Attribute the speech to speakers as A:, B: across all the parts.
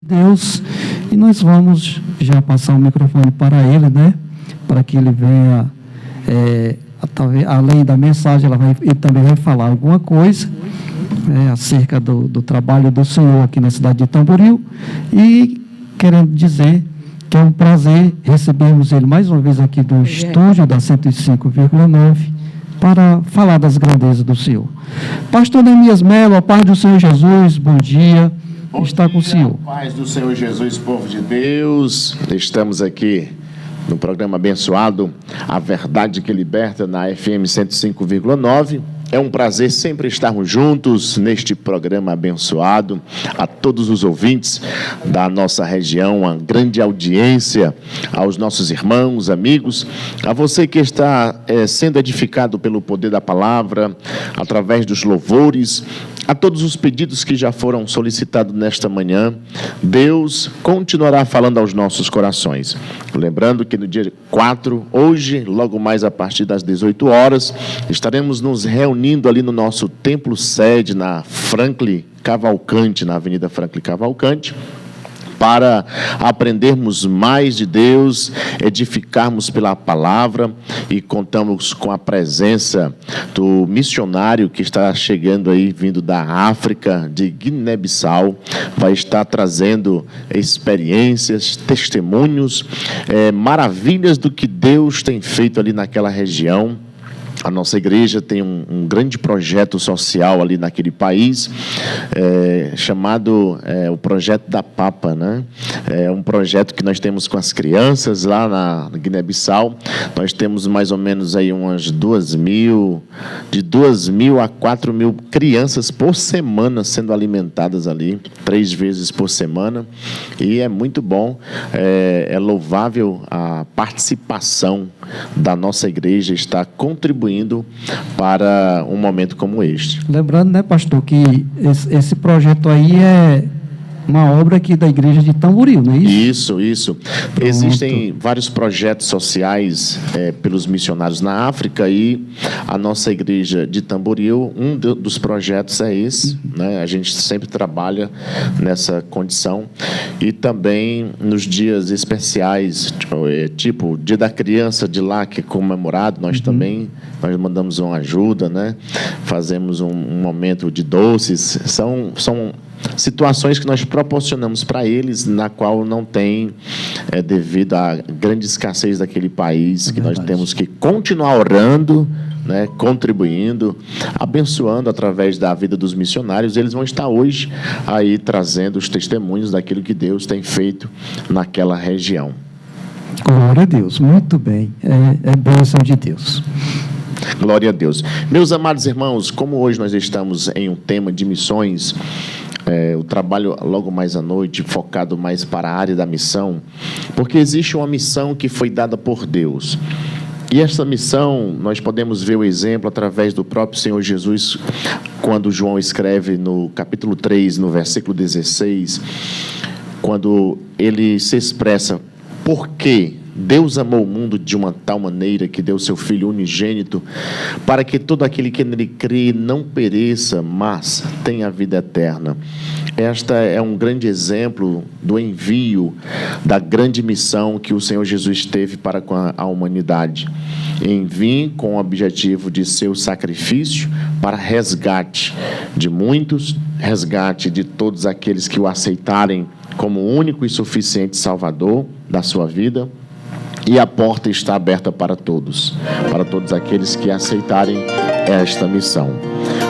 A: Deus, e nós vamos já passar o microfone para ele, né? Para que ele venha, talvez, além da mensagem, ele também vai falar alguma coisa acerca do trabalho do Senhor aqui na cidade de Tamboril, e querendo dizer que é um prazer recebermos ele mais uma vez aqui do estúdio da 105,9 para falar das grandezas do Senhor. Pastor Neemias Melo, a paz do Senhor Jesus, bom dia.
B: Bom
A: está
B: dia,
A: com o Senhor.
B: Paz do Senhor Jesus, povo de Deus. Estamos aqui no programa abençoado, A Verdade que Liberta, na FM 105,9. É um prazer sempre estarmos juntos neste programa abençoado. A todos os ouvintes da nossa região, uma grande audiência, aos nossos irmãos, amigos, a você que está sendo edificado pelo poder da palavra, através dos louvores, a todos os pedidos que já foram solicitados nesta manhã. Deus continuará falando aos nossos corações. Lembrando que no dia 4, hoje, logo mais a partir das 18 horas, estaremos nos reunindo ali no nosso templo sede, na Franklin Cavalcante, na Avenida Franklin Cavalcante, para aprendermos mais de Deus, edificarmos pela palavra, e contamos com a presença do missionário que está chegando aí, vindo da África, de Guiné-Bissau, vai estar trazendo experiências, testemunhos, maravilhas do que Deus tem feito ali naquela região. A nossa igreja tem um grande projeto social ali naquele país, chamado o Projeto da Papa, né? É um projeto que nós temos com as crianças lá na Guiné-Bissau. Nós temos mais ou menos aí umas de 2.000 a 4.000 crianças por semana sendo alimentadas ali, 3 vezes por semana, e é muito bom, é louvável a participação da nossa igreja, está contribuindo para um momento como este.
A: Lembrando, né, pastor, que esse projeto aí é uma obra aqui da igreja de Tamboril, não é isso?
B: Isso. Existem vários projetos sociais pelos missionários na África, e a nossa igreja de Tamboril, um dos projetos é esse, né? A gente sempre trabalha nessa condição, e também nos dias especiais, tipo o Dia da Criança de lá, que é comemorado, nós também mandamos uma ajuda, né? Fazemos um momento de doces, são situações que nós proporcionamos para eles, na qual não tem, devido à grande escassez daquele país, que nós temos que continuar orando, né, contribuindo, abençoando através da vida dos missionários. Eles vão estar hoje aí trazendo os testemunhos daquilo que Deus tem feito naquela região.
A: Glória a Deus, muito bem, é bênção de Deus.
B: Glória a Deus. Meus amados irmãos, como hoje nós estamos em um tema de missões, o trabalho logo mais à noite, focado mais para a área da missão, porque existe uma missão que foi dada por Deus. E essa missão, nós podemos ver o exemplo através do próprio Senhor Jesus, quando João escreve no capítulo 3, no versículo 16, quando ele se expressa: porque Deus amou o mundo de uma tal maneira que deu seu Filho unigênito, para que todo aquele que nele crê não pereça, mas tenha a vida eterna. Esta é um grande exemplo do envio, da grande missão que o Senhor Jesus teve para com a humanidade, em vir com o objetivo de seu sacrifício para resgate de muitos, resgate de todos aqueles que o aceitarem como único e suficiente Salvador da sua vida. E a porta está aberta para todos aqueles que aceitarem esta missão.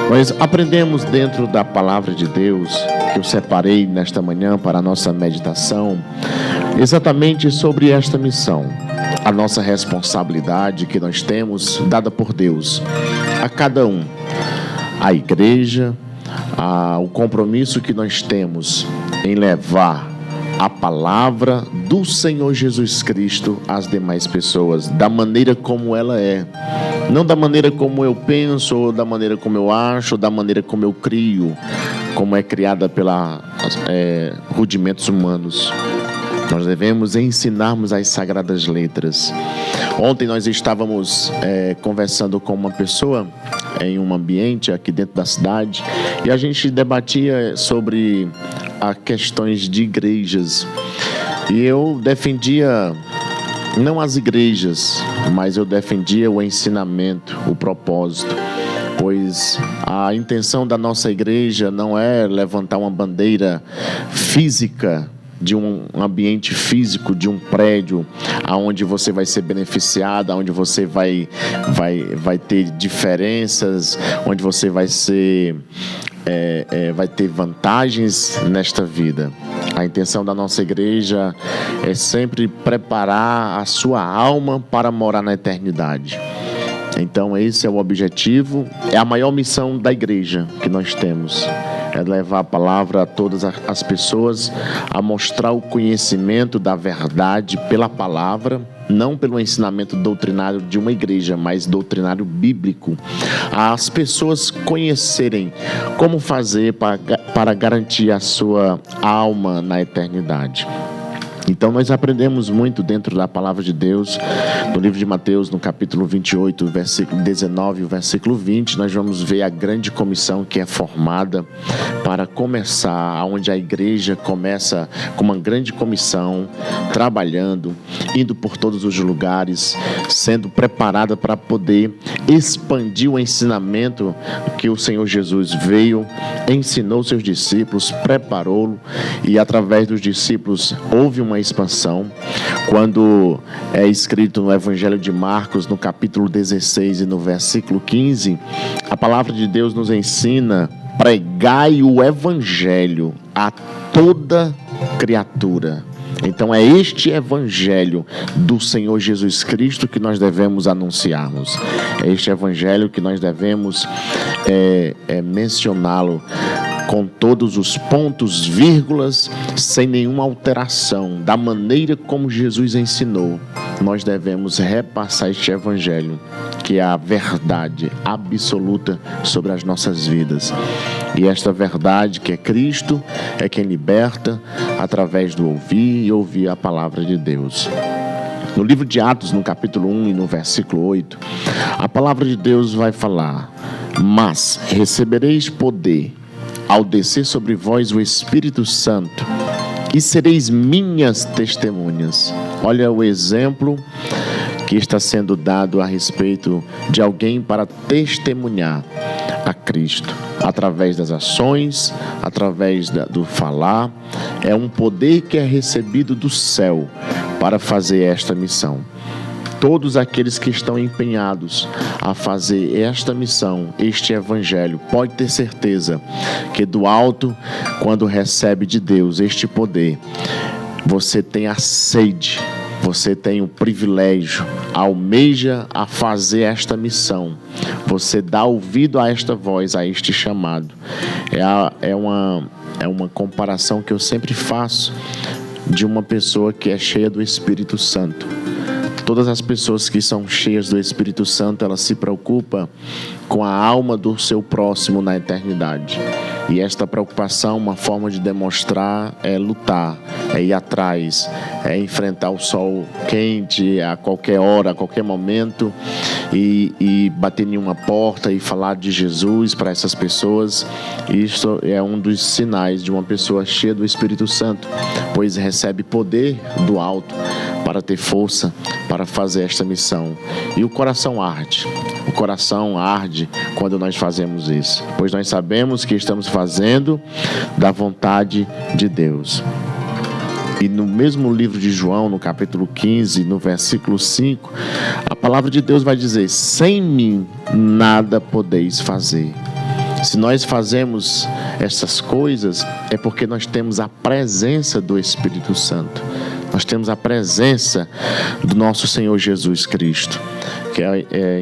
B: Nós aprendemos dentro da palavra de Deus, que eu separei nesta manhã para a nossa meditação, exatamente sobre esta missão, a nossa responsabilidade que nós temos, dada por Deus, a cada um, a igreja, o compromisso que nós temos em levar a palavra do Senhor Jesus Cristo às demais pessoas, da maneira como ela é, não da maneira como eu penso, ou da maneira como eu acho, ou da maneira como eu crio, como é criada pela rudimentos humanos. Nós devemos ensinarmos as sagradas letras. Ontem nós estávamos conversando com uma pessoa em um ambiente aqui dentro da cidade, e a gente debatia sobre a questões de igrejas. E eu defendia não as igrejas, mas eu defendia o ensinamento, o propósito. Pois a intenção da nossa igreja não é levantar uma bandeira física de um ambiente físico, de um prédio, aonde você vai ser beneficiado, aonde você vai ter diferenças, onde você vai ter vantagens nesta vida. A intenção da nossa igreja é sempre preparar a sua alma para morar na eternidade. Então esse é o objetivo, é a maior missão da igreja que nós temos. É levar a palavra a todas as pessoas, a mostrar o conhecimento da verdade pela palavra, não pelo ensinamento doutrinário de uma igreja, mas doutrinário bíblico. As pessoas conhecerem como fazer para garantir a sua alma na eternidade. Então nós aprendemos muito dentro da palavra de Deus, no livro de Mateus, no capítulo 28, versículo 19 e o versículo 20, nós vamos ver a grande comissão que é formada para começar, onde a igreja começa com uma grande comissão, trabalhando, indo por todos os lugares, sendo preparada para poder expandir o ensinamento que o Senhor Jesus veio, ensinou seus discípulos, preparou-lo, e através dos discípulos houve uma expansão. Quando é escrito no Evangelho de Marcos, no capítulo 16 e no versículo 15, a palavra de Deus nos ensina: pregai o Evangelho a toda criatura. Então é este Evangelho do Senhor Jesus Cristo que nós devemos anunciarmos. É este Evangelho que nós devemos mencioná-lo com todos os pontos, vírgulas, sem nenhuma alteração, da maneira como Jesus ensinou. Nós devemos repassar este Evangelho, que é a verdade absoluta sobre as nossas vidas. E esta verdade, que é Cristo, é quem liberta através do ouvir e ouvir a palavra de Deus. No livro de Atos, no capítulo 1 e no versículo 8, a palavra de Deus vai falar: mas recebereis poder ao descer sobre vós o Espírito Santo, e sereis minhas testemunhas. Olha o exemplo que está sendo dado a respeito de alguém para testemunhar a Cristo, através das ações, através do falar. É um poder que é recebido do céu para fazer esta missão. Todos aqueles que estão empenhados a fazer esta missão, este Evangelho, pode ter certeza que do alto, quando recebe de Deus este poder, você tem a sede, você tem o privilégio, almeja a fazer esta missão. Você dá ouvido a esta voz, a este chamado. É uma comparação que eu sempre faço de uma pessoa que é cheia do Espírito Santo. Todas as pessoas que são cheias do Espírito Santo, elas se preocupam com a alma do seu próximo na eternidade. E esta preocupação, uma forma de demonstrar, é lutar, é ir atrás, é enfrentar o sol quente a qualquer hora, a qualquer momento, e bater em uma porta e falar de Jesus para essas pessoas. Isso é um dos sinais de uma pessoa cheia do Espírito Santo, pois recebe poder do alto para ter força para fazer esta missão. E o coração arde. O coração arde quando nós fazemos isso, pois nós sabemos que estamos fazendo da vontade de Deus. E no mesmo livro de João, no capítulo 15, no versículo 5, a palavra de Deus vai dizer: sem mim nada podeis fazer. Se nós fazemos essas coisas, é porque nós temos a presença do Espírito Santo. Nós temos a presença do nosso Senhor Jesus Cristo, que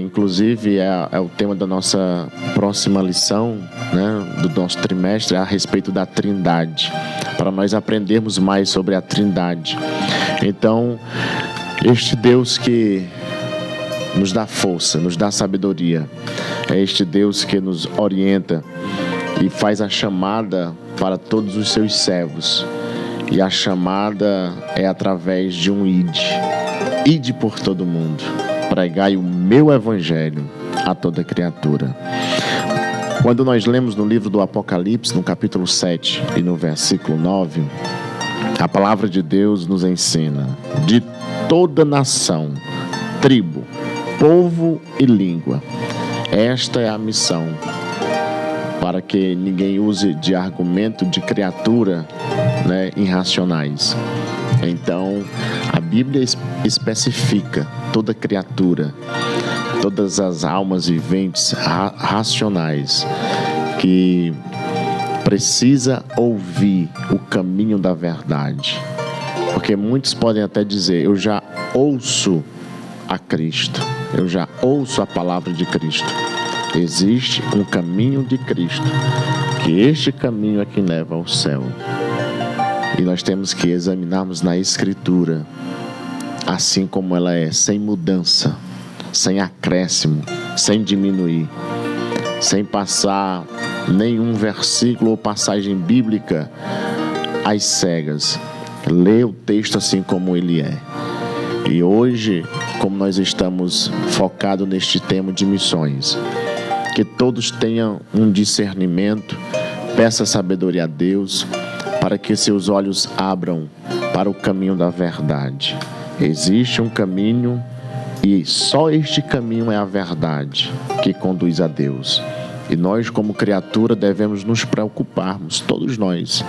B: inclusive é o tema da nossa próxima lição, né, do nosso trimestre, a respeito da Trindade, para nós aprendermos mais sobre a Trindade. Então, este Deus que nos dá força, nos dá sabedoria, é este Deus que nos orienta e faz a chamada para todos os seus servos. E a chamada é através de um ide. Ide por todo mundo. Pregai o meu Evangelho a toda criatura. Quando nós lemos no livro do Apocalipse, no capítulo 7 e no versículo 9, a palavra de Deus nos ensina: de toda nação, tribo, povo e língua. Esta é a missão, para que ninguém use de argumento de criatura, irracionais. Então, a Bíblia especifica toda criatura, todas as almas viventes racionais que precisa ouvir o caminho da verdade. Porque muitos podem até dizer: eu já ouço a Cristo, eu já ouço a palavra de Cristo. Existe um caminho de Cristo, que este caminho é que leva ao céu. E nós temos que examinarmos na Escritura, assim como ela é, sem mudança, sem acréscimo, sem diminuir, sem passar nenhum versículo ou passagem bíblica às cegas. Lê o texto assim como ele é. E hoje, como nós estamos focados neste tema de missões, que todos tenham um discernimento, peça sabedoria a Deus, para que seus olhos abram para o caminho da verdade. Existe um caminho, e só este caminho é a verdade que conduz a Deus. E nós, como criatura, devemos nos preocuparmos, todos nós,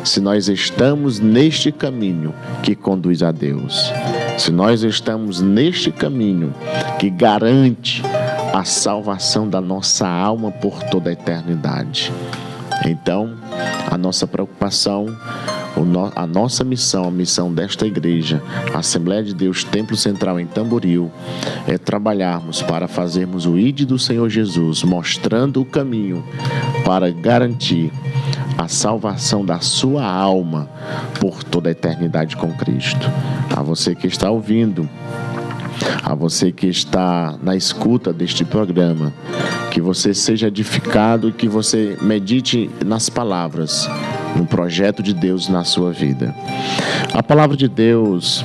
B: se nós estamos neste caminho que conduz a Deus. Se nós estamos neste caminho que garante a salvação da nossa alma por toda a eternidade. Então, a nossa preocupação, a nossa missão, a missão desta igreja, a Assembleia de Deus, Templo Central em Tamboril, é trabalharmos para fazermos o ID do Senhor Jesus, mostrando o caminho para garantir a salvação da sua alma por toda a eternidade com Cristo. A você que está ouvindo, a você que está na escuta deste programa, que você seja edificado e que você medite nas palavras, no projeto de Deus na sua vida. A palavra de Deus,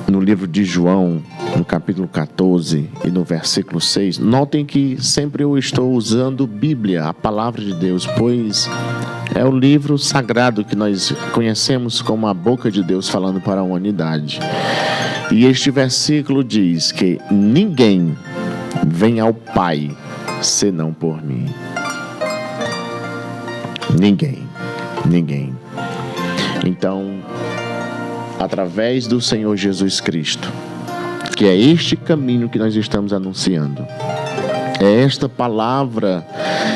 B: no livro de João, no capítulo 14 e no versículo 6, notem que sempre eu estou usando Bíblia, a palavra de Deus, pois é o livro sagrado que nós conhecemos como a boca de Deus falando para a humanidade. E este versículo diz que ninguém vem ao Pai senão por mim. Ninguém. Então, através do Senhor Jesus Cristo, que é este caminho que nós estamos anunciando, é esta palavra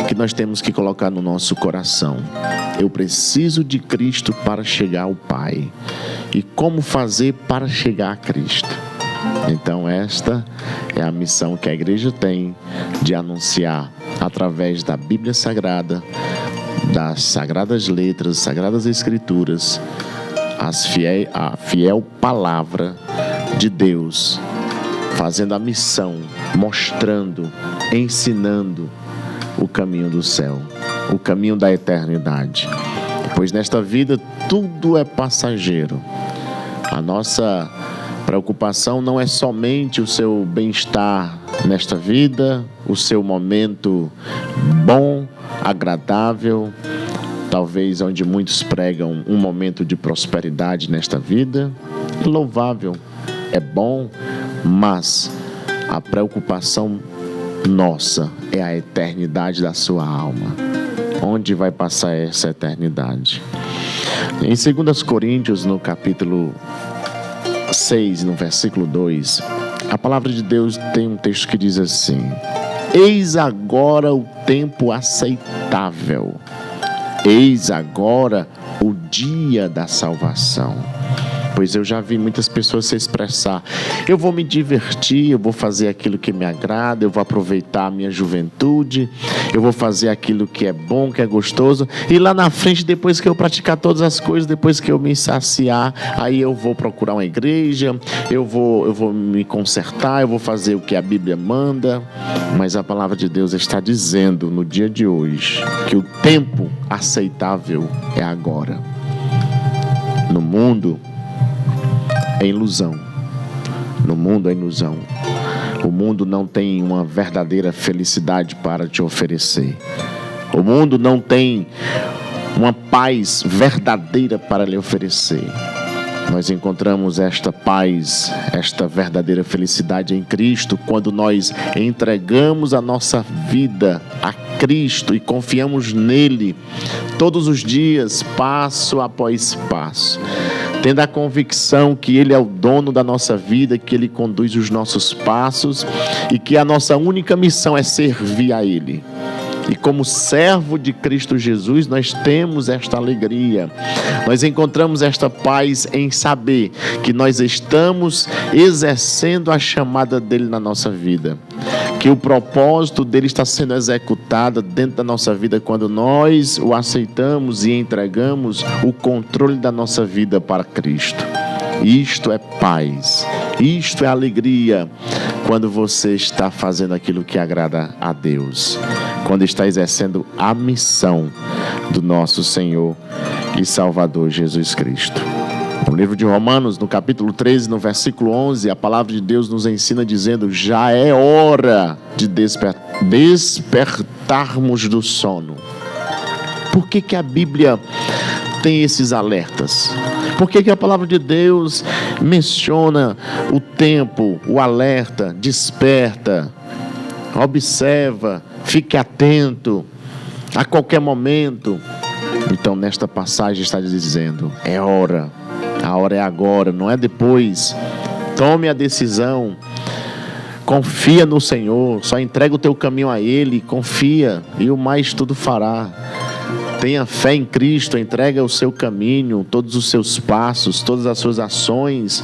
B: que nós temos que colocar no nosso coração. Eu preciso de Cristo para chegar ao Pai. E como fazer para chegar a Cristo? Então esta é a missão que a igreja tem de anunciar através da Bíblia Sagrada, das Sagradas Letras, Sagradas Escrituras, a fiel palavra de Deus, fazendo a missão, mostrando, ensinando o caminho do céu, o caminho da eternidade. Pois nesta vida tudo é passageiro. A nossa preocupação não é somente o seu bem-estar nesta vida, o seu momento bom, agradável, talvez onde muitos pregam um momento de prosperidade nesta vida. É louvável, é bom, mas a preocupação nossa é a eternidade da sua alma. Onde vai passar essa eternidade? Em 2 Coríntios, no capítulo 6, no versículo 2, a palavra de Deus tem um texto que diz assim: eis agora o tempo aceitável, eis agora o dia da salvação. Pois eu já vi muitas pessoas se expressar: eu vou me divertir, eu vou fazer aquilo que me agrada, eu vou aproveitar a minha juventude, eu vou fazer aquilo que é bom, que é gostoso, e lá na frente, depois que eu praticar todas as coisas, depois que eu me saciar, aí eu vou procurar uma igreja, eu vou me consertar, eu vou fazer o que a Bíblia manda. Mas a palavra de Deus está dizendo no dia de hoje que o tempo aceitável é agora. No mundo é ilusão. No mundo é ilusão. O mundo não tem uma verdadeira felicidade para te oferecer. O mundo não tem uma paz verdadeira para lhe oferecer. Nós encontramos esta paz, esta verdadeira felicidade em Cristo quando nós entregamos a nossa vida a Cristo e confiamos nele todos os dias, passo após passo, tendo a convicção que ele é o dono da nossa vida, que ele conduz os nossos passos e que a nossa única missão é servir a ele. E como servo de Cristo Jesus, nós temos esta alegria. Nós encontramos esta paz em saber que nós estamos exercendo a chamada dele na nossa vida. Que o propósito dele está sendo executado dentro da nossa vida quando nós o aceitamos e entregamos o controle da nossa vida para Cristo. Isto é paz, isto é alegria quando você está fazendo aquilo que agrada a Deus, quando está exercendo a missão do nosso Senhor e Salvador Jesus Cristo. No livro de Romanos, no capítulo 13, no versículo 11, a palavra de Deus nos ensina dizendo: já é hora de despertarmos do sono. Por que a Bíblia tem esses alertas? Por que a palavra de Deus menciona o tempo, o alerta, desperta, observa, fique atento a qualquer momento? Então, nesta passagem está dizendo: é hora, a hora é agora, não é depois. Tome a decisão, confia no Senhor, só entrega o teu caminho a Ele, confia e o mais tudo fará. Tenha fé em Cristo, entrega o seu caminho, todos os seus passos, todas as suas ações.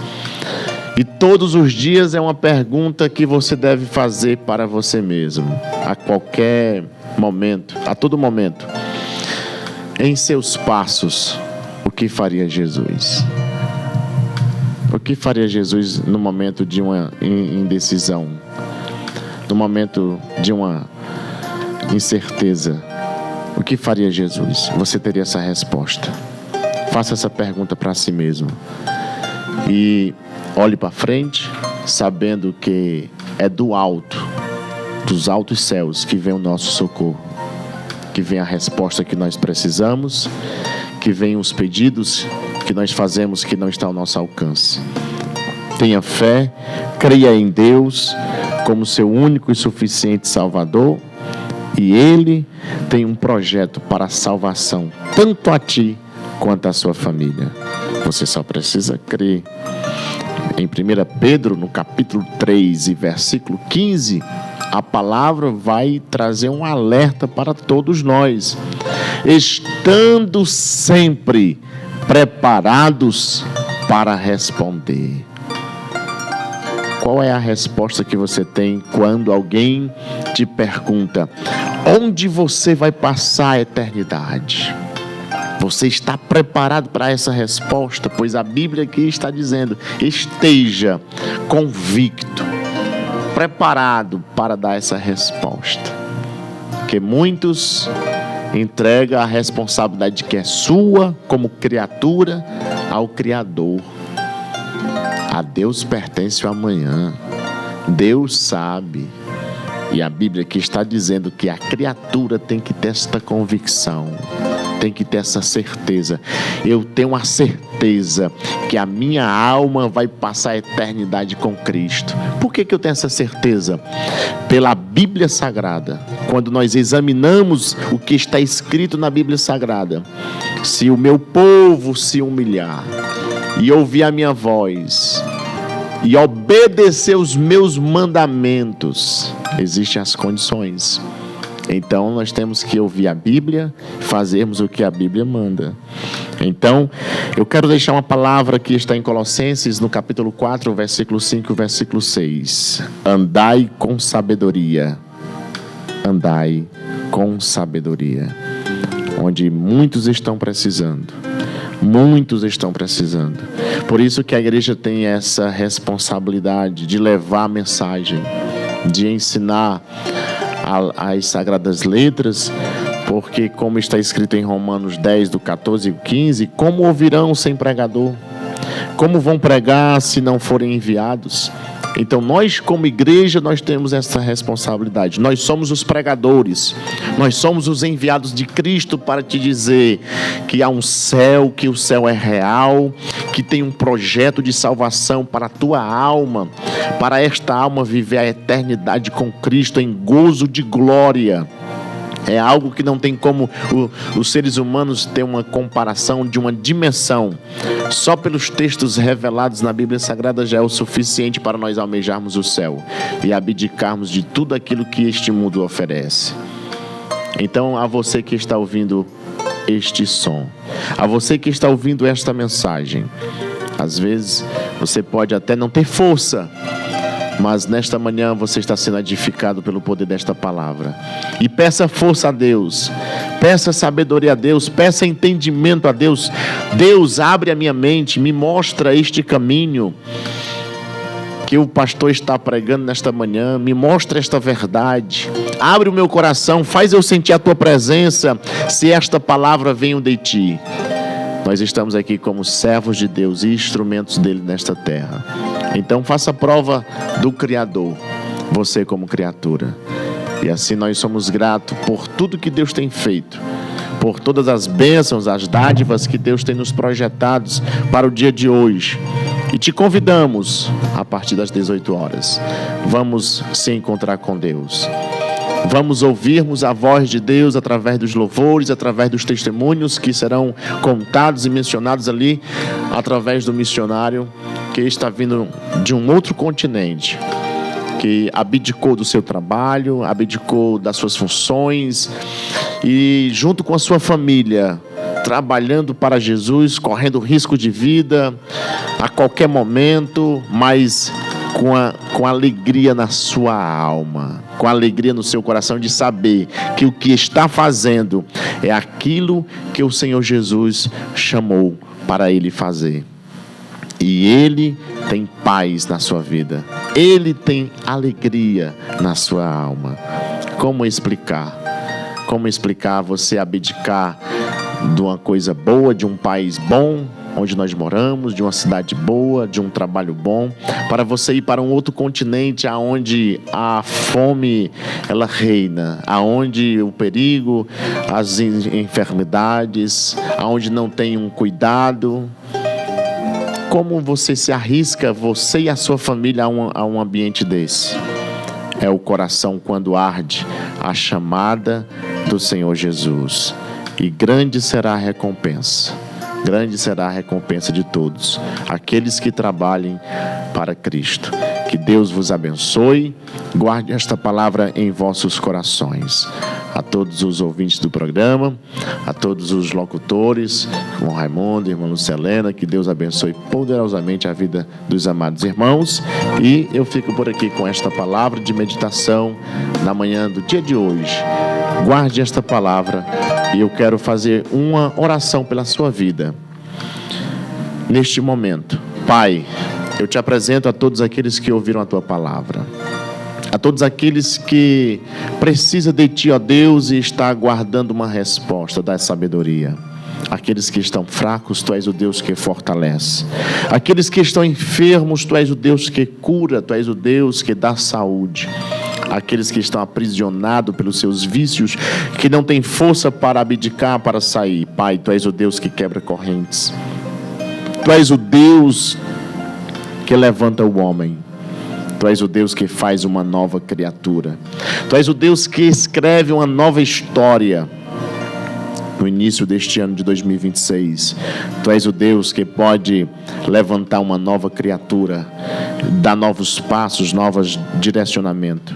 B: E todos os dias é uma pergunta que você deve fazer para você mesmo, a qualquer momento, a todo momento. Em seus passos, o que faria Jesus? O que faria Jesus no momento de uma indecisão? No momento de uma incerteza? O que faria Jesus? Você teria essa resposta. Faça essa pergunta para si mesmo. E olhe para frente, sabendo que é do alto, dos altos céus, que vem o nosso socorro. Que vem a resposta que nós precisamos, que vem os pedidos que nós fazemos que não está ao nosso alcance. Tenha fé, creia em Deus como seu único e suficiente Salvador. E Ele tem um projeto para a salvação, tanto a ti quanto a sua família. Você só precisa crer. Em 1 Pedro, no capítulo 3 e versículo 15, a palavra vai trazer um alerta para todos nós. Estando sempre preparados para responder. Qual é a resposta que você tem quando alguém te pergunta: onde você vai passar a eternidade? Você está preparado para essa resposta? Pois a Bíblia aqui está dizendo: esteja convicto, preparado para dar essa resposta. Porque muitos entregam a responsabilidade que é sua como criatura ao Criador. A Deus pertence o amanhã. Deus sabe. E a Bíblia aqui está dizendo que a criatura tem que ter esta convicção, tem que ter essa certeza. Eu tenho a certeza que a minha alma vai passar a eternidade com Cristo. Por que eu tenho essa certeza? Pela Bíblia Sagrada. Quando nós examinamos o que está escrito na Bíblia Sagrada: se o meu povo se humilhar e ouvir a minha voz e obedecer os meus mandamentos, existem as condições. Então nós temos que ouvir a Bíblia, fazermos o que a Bíblia manda. Então eu quero deixar uma palavra que está em Colossenses, no capítulo 4, versículo 5 e versículo 6. Andai com sabedoria. Andai com sabedoria. Onde muitos estão precisando. Muitos estão precisando. Por isso que a igreja tem essa responsabilidade de levar a mensagem, de ensinar as sagradas letras, porque como está escrito em Romanos 10, do 14 e 15, como ouvirão sem pregador? Como vão pregar se não forem enviados? Então nós, como igreja, nós temos essa responsabilidade. Nós somos os pregadores, nós somos os enviados de Cristo para te dizer que há um céu, que o céu é real, que tem um projeto de salvação para a tua alma, para esta alma viver a eternidade com Cristo em gozo de glória. É algo que não tem como os seres humanos ter uma comparação de uma dimensão. Só pelos textos revelados na Bíblia Sagrada já é o suficiente para nós almejarmos o céu e abdicarmos de tudo aquilo que este mundo oferece. Então, a você que está ouvindo este som, a você que está ouvindo esta mensagem, às vezes você pode até não ter força, mas nesta manhã você está sendo edificado pelo poder desta palavra. E peça força a Deus, peça sabedoria a Deus, peça entendimento a Deus. Deus, abre a minha mente, me mostra este caminho que o pastor está pregando nesta manhã, me mostra esta verdade, abre o meu coração, faz eu sentir a tua presença, se esta palavra venha de ti. Nós estamos aqui como servos de Deus e instrumentos dele nesta terra. Então faça prova do Criador, você como criatura. E assim nós somos gratos por tudo que Deus tem feito, por todas as bênçãos, as dádivas que Deus tem nos projetados para o dia de hoje. E te convidamos, a partir das 18 horas, vamos se encontrar com Deus. Vamos ouvirmos a voz de Deus através dos louvores, através dos testemunhos que serão contados e mencionados ali, através do missionário que está vindo de um outro continente, que abdicou do seu trabalho, abdicou das suas funções e junto com a sua família, trabalhando para Jesus, correndo risco de vida a qualquer momento, mas com alegria na sua alma, com alegria no seu coração de saber que o que está fazendo é aquilo que o Senhor Jesus chamou para ele fazer. E ele tem paz na sua vida, ele tem alegria na sua alma. Como explicar? Como explicar você abdicar de uma coisa boa, de um país bom, onde nós moramos, de uma cidade boa, de um trabalho bom, para você ir para um outro continente aonde a fome ela reina, aonde o perigo, as enfermidades, aonde não tem um cuidado? Como você se arrisca, você e a sua família, a um ambiente desse? É o coração quando arde a chamada do Senhor Jesus. E grande será a recompensa. Grande será a recompensa de todos aqueles que trabalhem para Cristo. Que Deus vos abençoe. Guarde esta palavra em vossos corações. A todos os ouvintes do programa, a todos os locutores, irmão Raimundo, irmã Lucelena, que Deus abençoe poderosamente a vida dos amados irmãos. E eu fico por aqui com esta palavra de meditação na manhã do dia de hoje. Guarde esta palavra e eu quero fazer uma oração pela sua vida. Neste momento, Pai, eu te apresento a todos aqueles que ouviram a tua palavra, a todos aqueles que precisam de ti, ó Deus, e está aguardando uma resposta da sabedoria. Aqueles que estão fracos, tu és o Deus que fortalece. Aqueles que estão enfermos, tu és o Deus que cura, tu és o Deus que dá saúde. Aqueles que estão aprisionados pelos seus vícios, que não têm força para abdicar, para sair. Pai, tu és o Deus que quebra correntes. Tu és o Deus que levanta o homem. Tu és o Deus que faz uma nova criatura. Tu és o Deus que escreve uma nova história no início deste ano de 2026. Tu és o Deus que pode levantar uma nova criatura, dar novos passos, novos direcionamentos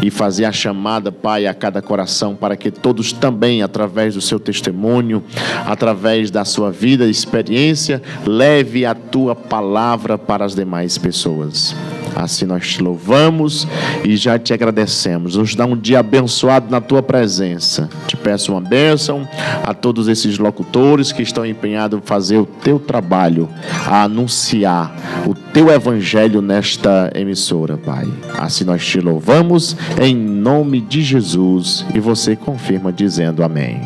B: e fazer a chamada, Pai, a cada coração, para que todos também, através do seu testemunho, através da sua vida e experiência, leve a tua palavra para as demais pessoas. Assim nós te louvamos e já te agradecemos. Nos dá um dia abençoado na tua presença. Te peço uma bênção a todos esses locutores que estão empenhados em fazer o teu trabalho, a anunciar o teu evangelho nesta emissora, Pai. Assim nós te louvamos em nome de Jesus e você confirma dizendo amém.